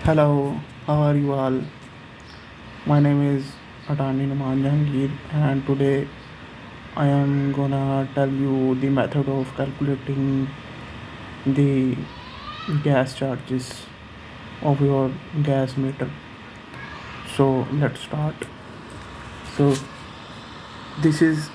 Hello, how are you all? My name is Atani Numan Jahangir, and today I am gonna tell you the method of calculating the gas charges of your gas meter. So let's start. So this is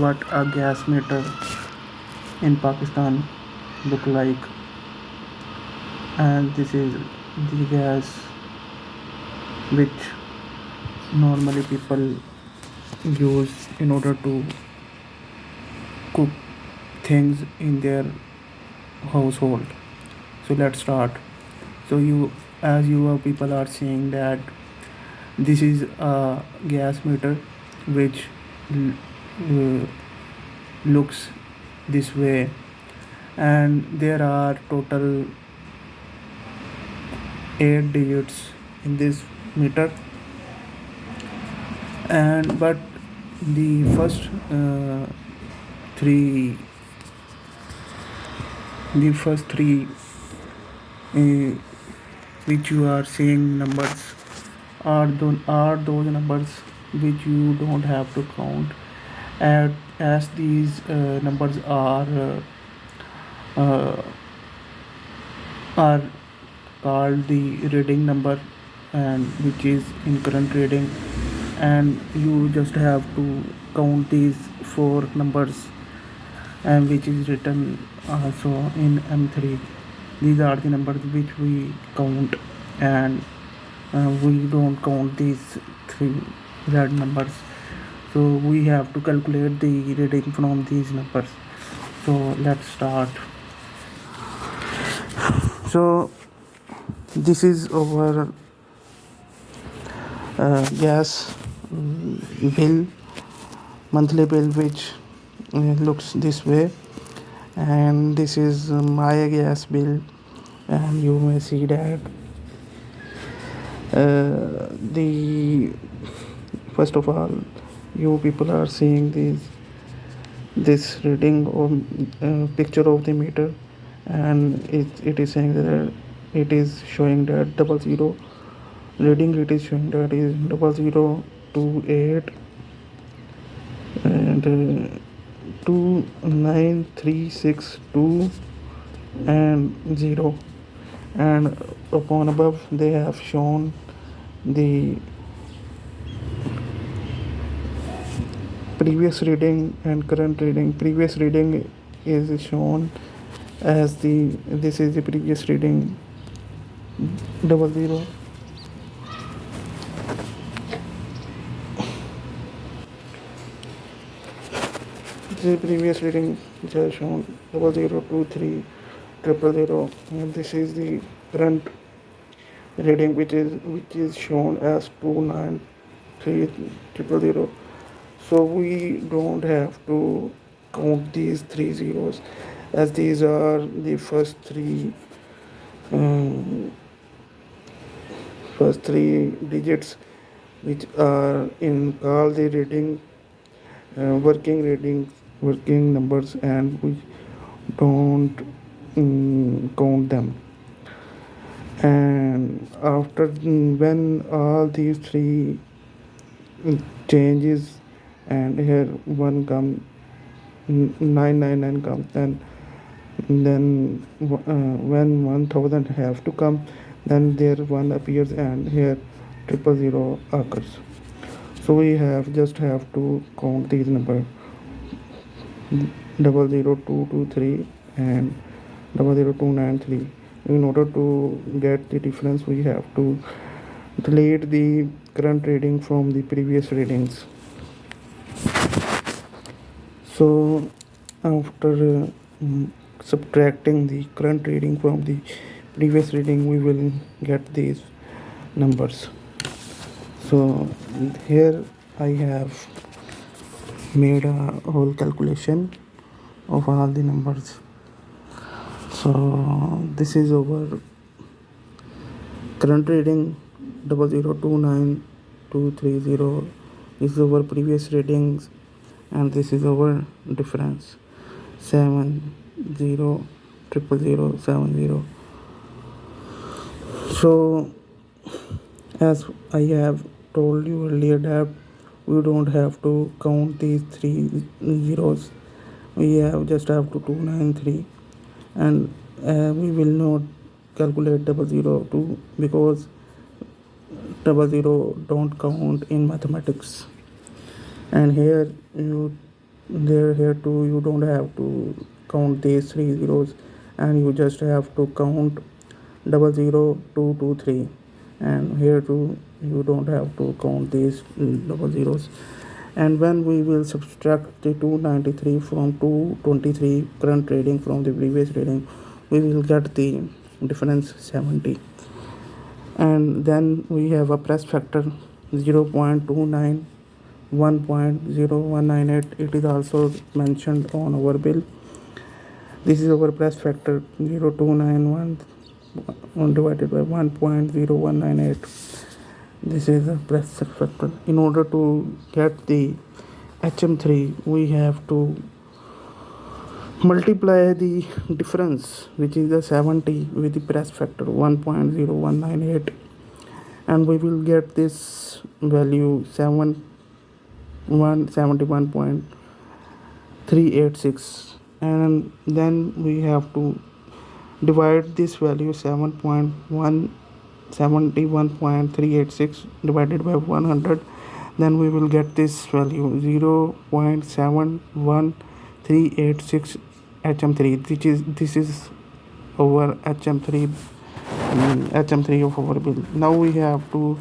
what a gas meter in Pakistan look like, and this is the gas which normally people use in order to cook things in their household. So let's start. So as you people are seeing that this is a gas meter which uh, looks this way, and there are total 8 digits in this meter, and but the three first three uh, which you are seeing numbers are those numbers which you don't have to count, as these numbers uh, are called the reading number, and which is in current reading, and you just have to count these four numbers, and which is written also in M3. These are the numbers which we count, and we don't count these three red numbers. So we have to calculate the reading from these numbers. So let's start. So this is our gas bill, monthly bill, which looks this way, and this is my gas bill, and you may see that the first of all, you people are seeing this reading or picture of the meter, and it is saying that it is showing that 00 reading. It is showing that is 0028 and 29362 and 0, and upon above they have shown the previous reading and current reading. Previous reading is shown as this is the previous reading 00. This is the previous reading which has shown 0023 000, and this is the current reading which is shown as 293 000. So we don't have to count these three zeros, as these are the um, first three digits which are in all the reading working numbers, and we don't count them. And after when all these three changes, and here one come 999 comes, then when 1000 have to come, then there one appears, and here 000 occurs. So we have to count these numbers 00223 and 00293. In order to get the difference, we have to delete the current reading from the previous readings. So after subtracting the current reading from the previous reading, we will get these numbers. So here I have made a whole calculation of all the numbers. So this is our current reading 0029230. This is our previous readings, and this is our difference 70 00070. So As I have told you earlier that we don't have to count these three zeros. We just have to 293, and we will not calculate double zero too, because double zero don't count in mathematics. And here too, you don't have to count these three zeros, and you just have to count double zero, 223. And here too, you don't have to count these double zeros. And when we will subtract the 293 from 223 current reading from the previous reading, we will get the difference 70. And then we have a press factor 0.29, 1.0198. It is also mentioned on our bill. This is our press factor 0291 divided by 1.0198. This is the press factor. In order to get the HM3, we have to multiply the difference, which is the 70, with the press factor 1.0198, and we will get this value 71.386. And then we have to divide this value 71.386 divided by 100. Then we will get this value 0.71386 HM3. This is our HM3 of our bill. Now we have to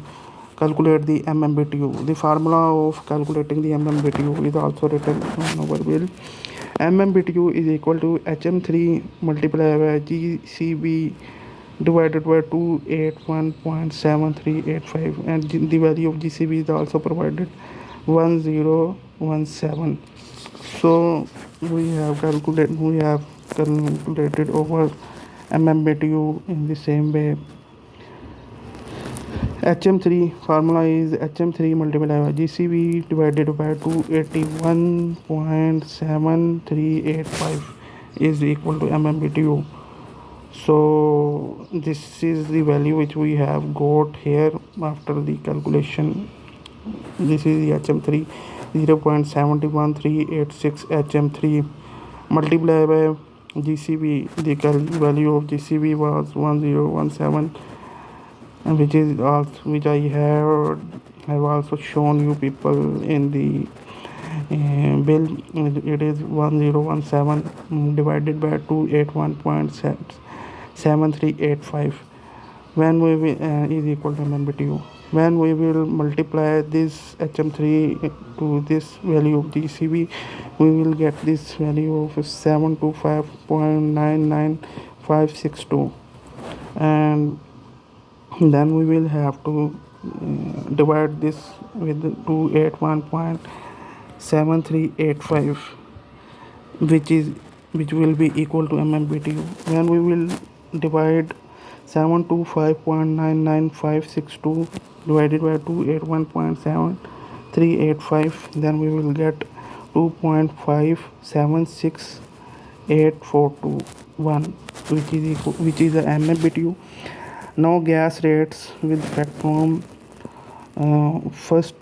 calculate the MMBTU. The formula of calculating the MMBTU is also written on our bill. MMBTU is equal to HM3 multiplied by GCB divided by 281.7385, and the value of GCB is also provided 1017. So we have calculated over MMBTU in the same way. HM3 formula is HM3 multiplied by GCB divided by 281.7385 is equal to MMBTU. So this is the value which we have got here after the calculation. This is the HM3 0.71386 HM3 multiplied by GCB. The value of GCB was 1017, and which I have also shown you people in the bill. It is 1017 divided by 281.7385 when we will is equal to MMBTU. When we will multiply this HM3 to this value of GCB, we will get this value of 725.99562, and then we will have to divide this with 281.7385, which will be equal to MMBTU. When we will divide 725.99562 divided by 281.7385, then we will get 2.576841, which is the MMBTU. Now gas rates with effect from 1st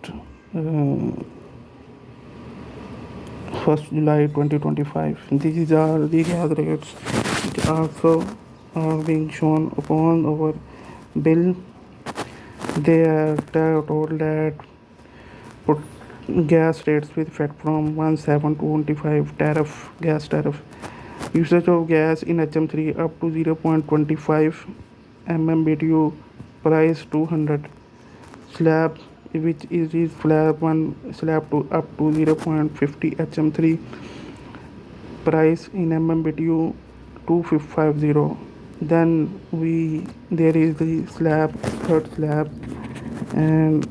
July 2025. These are the gas rates which also are being shown upon our bill. They are told that put gas rates with effect from 1/7/25 gas tariff. Usage of gas in HM3 up to 0.25 MMBTU, price 200. Slab, which is slab 1, slab to up to 0.50 HM3, price in MMBTU 250. Then there is the third slab, and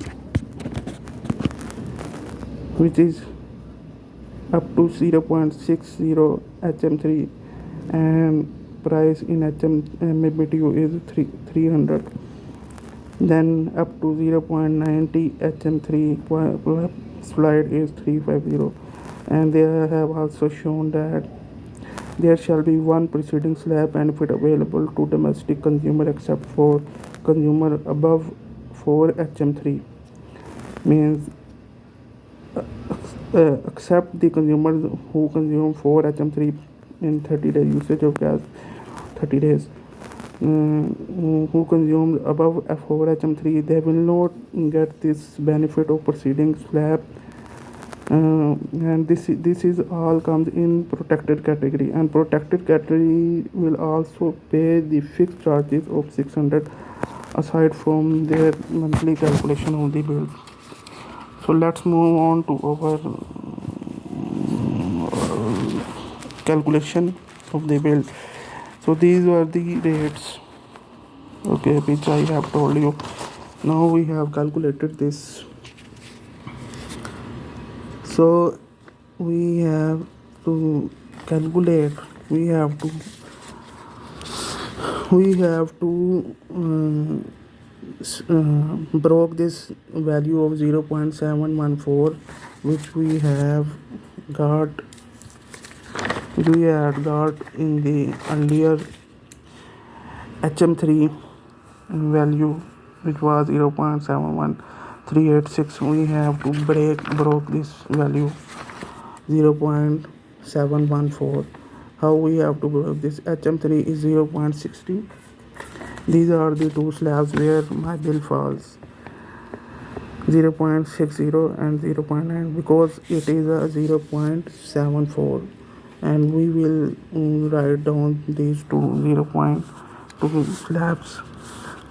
which is up to 0.60 HM3, and price in MMBTU is 300. Then up to 0.90 HM3, slide is 350. And they have also shown that there shall be one preceding slab benefit available to domestic consumer except for consumer above 4HM3 means accept the consumers who consume 4HM3 in 30 days usage of gas 30 days who consume above 4HM3 they will not get this benefit of proceeding slab and this is all comes in protected category, and protected category will also pay the fixed charges of 600 aside from their monthly calculation of the bill. So let's move on to our calculation of the bill. So these were the rates, okay, which I have told you. Now we have calculated this. So we have to calculate, we have to broke this value of 0.714 which we had got in the earlier HM3 value, which was 0.71386. we have to broke this value 0.714. how we have to broke this? HM3 is 0.60. These are the two slabs where my bill falls, 0.60 and 0.9, because it is a 0.74, and we will write down these two 0.2 slabs,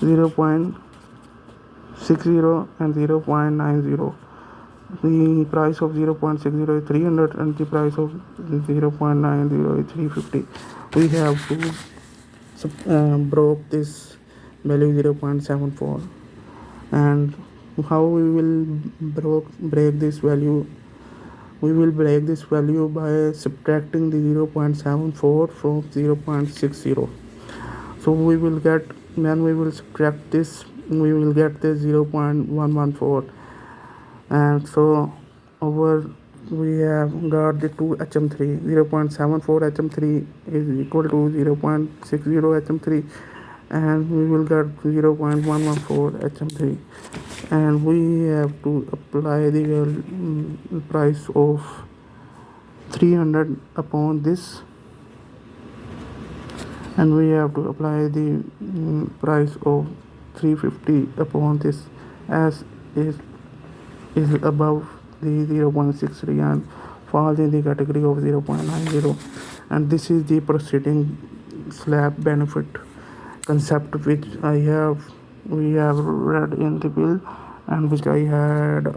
0.60 and 0.90. The price of 0.60 is 300 and the price of 0.90 is 350. We have to broke this value 0.74, and how we will break this value? We will break this value by subtracting the 0.74 from 0.60. So we will get, when we will subtract this, we will get the 0.114, and so over we have got the 2 HM3. 0.74 HM3 is equal to 0.60 HM3, and we will get 0.114 HM3, and we have to apply the price of 300 upon this, and we have to apply the price of 350 upon this, as is above the 0.63 and falls in the category of 0.90. and this is the proceeding slab benefit concept which we have read in the bill, and which I had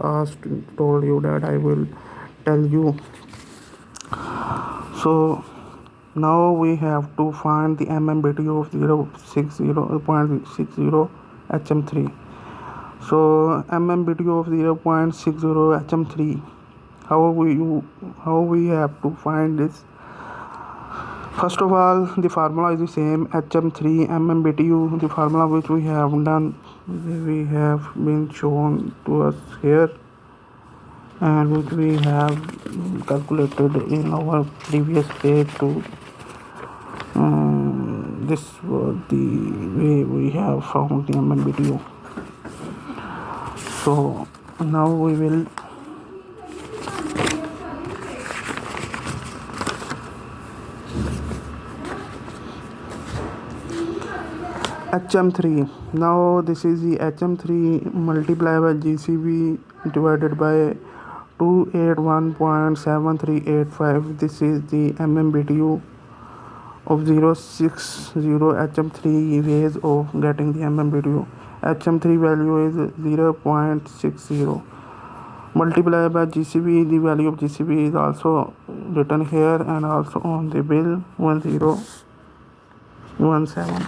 told you that I will tell you. So now we have to find the MMBTU of 0.60 HM3. So MMBTU of 0.60 HM3, how we have to find this? First of all, the formula is the same, HM3 MMBTU. The formula which we have been shown to us here, and which we have calculated in our previous page too. This was the way we have found the MMBTU. So now we will HM3. Now this is the HM3 multiplied by GCV divided by 281.7385. This is the MMBTU of 0.60 HM3 ways of getting the MMBTU. HM3 value is 0.60 multiplied by GCV. The value of GCV is also written here and also on the bill, 1017.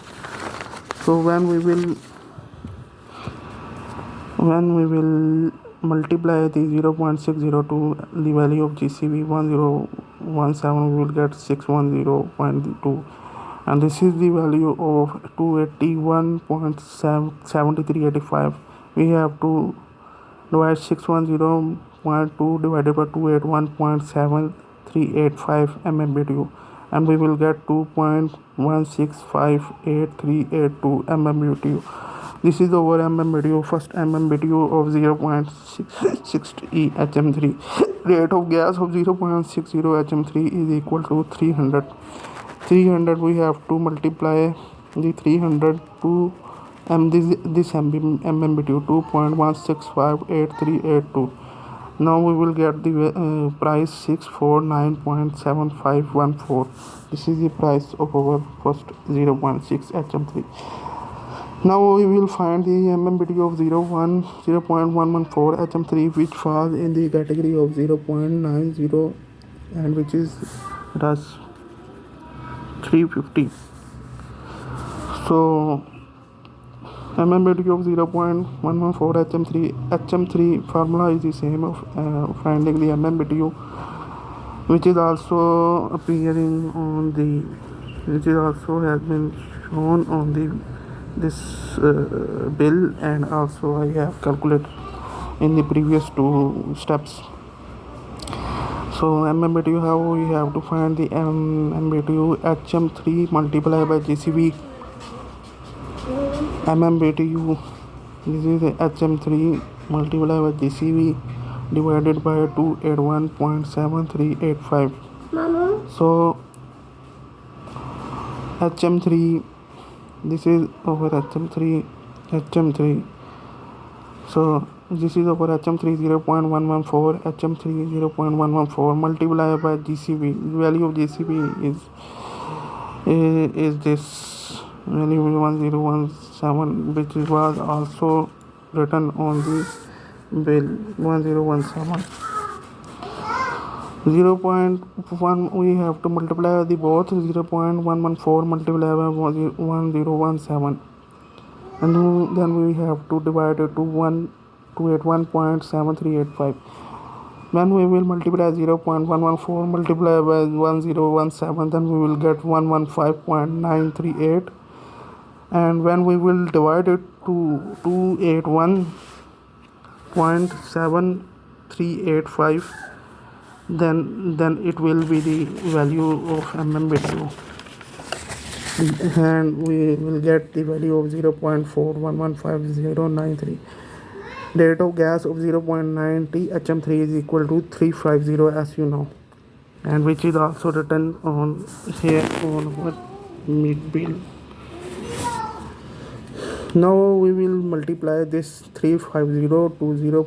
So when we will multiply the 0.60 to the value of GCV 1017, we will get 610.2, and this is the value of 281.7385. we have to divide 610.2 divided by 281.7385 MMBTU, and we will get 2.1658382 MMBTU. This is our MMBTU. First MMBTU of 0.60 HM3. Rate of gas of 0.60 HM3 is equal to 300. 300 we have to multiply the 300 to this MMBTU 2.1658382. Now we will get the price 649.7514. This is the price of our first 0.6 HM3. Now we will find the MMBTU of 0.114 HM3, which falls in the category of 0.90 and which is thus 350. So MMBTU of 0.114 HM3. HM3 formula is the same of finding the MMBTU, which is also appearing on the, which is also has been shown on the this bill, and also I have calculated in the previous two steps. So MMBTU, how we have to find the MMBTU? HM3 multiplied by GCV. MMBTU, this is the HM3 multiplied by GCV divided by 281.7385. So HM3, this is over HM3. So this is over HM3 0.114, HM3 0.114 multiplied by GCV. The value of GCV is this value 1017, which was also written on the bill 1017. 0.1 we have to multiply the both 0.114 multiplied by 1017, and then we have to divide it to 181.7385. When we will multiply 0.114 multiplied by 1017, then we will get 115.938, and when we will divide it to 281.7385, then it will be the value of MMBTU, and we will get the value of 0.41159093. The rate of gas of 0.90 HM3 is equal to 350, as you know, and which is also written on here on our mid bill. Now we will multiply this 350 to 0.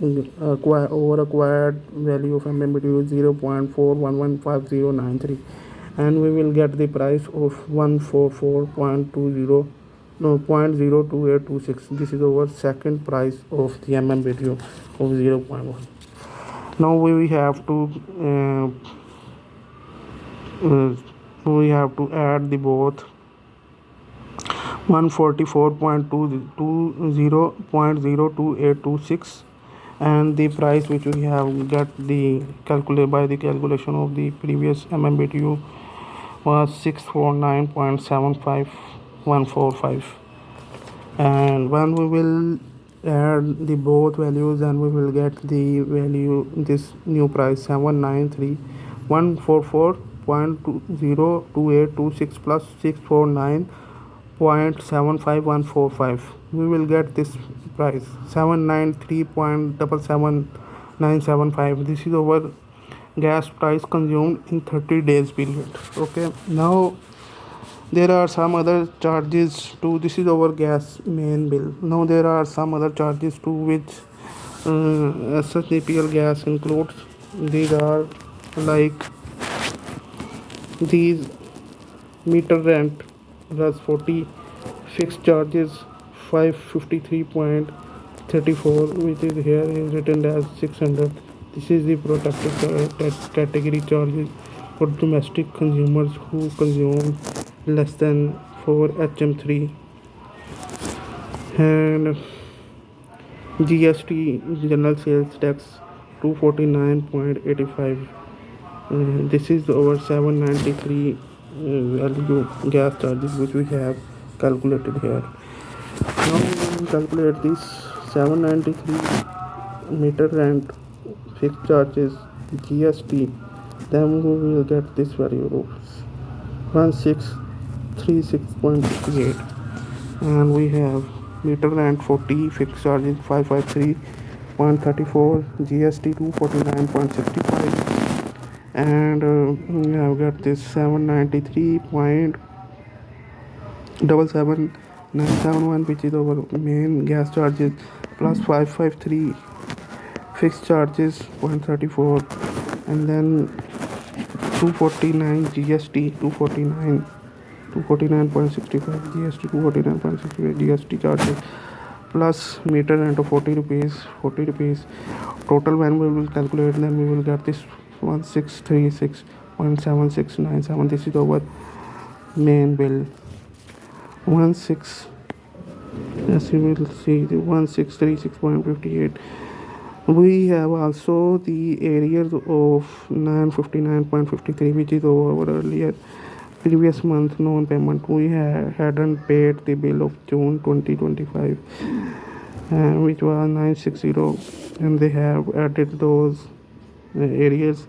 Over acquired value of MMBTU 0.41159093, and we will get the price of 144.20 0.02826. This is our second price of the MMBTU of 0.1. Now we have to add the both 144.20.02826 and the price which we have got the by the calculation of the previous MMBTU was 649.75145, and when we will add the both values, then we will get the value, this new price 793.144.202826 plus 649.75145. we will get this price 793.77975. This is our gas price consumed in 30 days period. Okay, now there are some other charges too. This is our gas main bill. Now there are some other charges too, which SHPL gas includes. These are like these: meter rent plus 40, fixed charges 553.34, which is here is written as 600. This is the protected category charges for domestic consumers who consume less than 4 HM3. And GST, general sales tax 249.85. This is over 793 value gas charges which we have calculated here. Now we will calculate this 793 meter rent, fixed charges, GST. Then we will get this value of 1636.68. And we have meter rent 40, fixed charges 553.34, GST 249.65, and we have got this 793.77971, which is our main gas charges, plus 553 fixed charges 0.34, and then 249 GST 249.65 GST 249.65 GST charges, plus meter rent of 40 rupees. Total when we will calculate, then we will get this 1636.7697. This is our main bill. 16 as you will see, the 1636.58. We have also the arrears of 959.53, which is our earlier previous month non-payment. We hadn't paid the bill of June 2025, which was 960, and they have added those arrears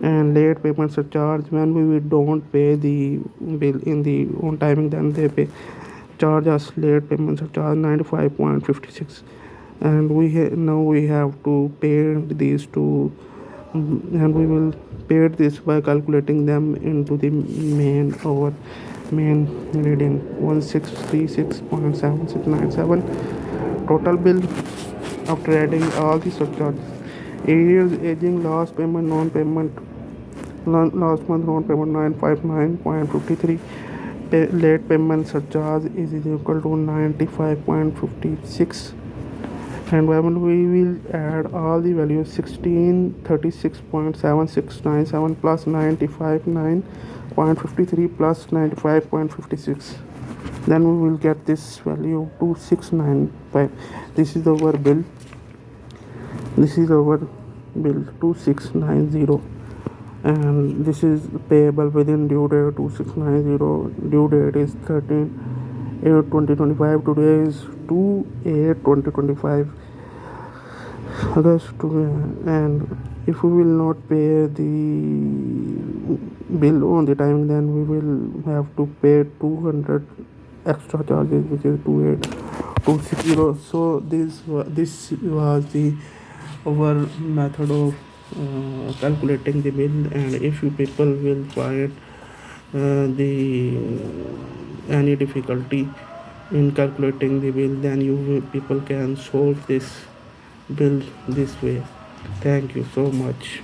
and late payment surcharge. When we don't pay the bill in the on timing, then they charge us late payment surcharge 95.56, and now we have to pay these two, and we will pay this by calculating them into the main reading 1636.7697. Total bill after adding all the surcharges, arrears, aging, last payment, non-payment, last month non-payment 959.53, late payment surcharge is equal to 95.56, and when we will add all the values 1636.7697 plus 959.53 plus 95.56, then we will get this value 2695. This is our bill 2690, and this is payable within due date 2690. Due date is 13/8/2025. Today is 2/8/2025. August, and if we will not pay the bill on the time, then we will have to pay 200 extra charges, which is 28260. So this was the our method of calculating the bill, and if you people will find the any difficulty in calculating the bill, then people can solve this bill this way. Thank you so much.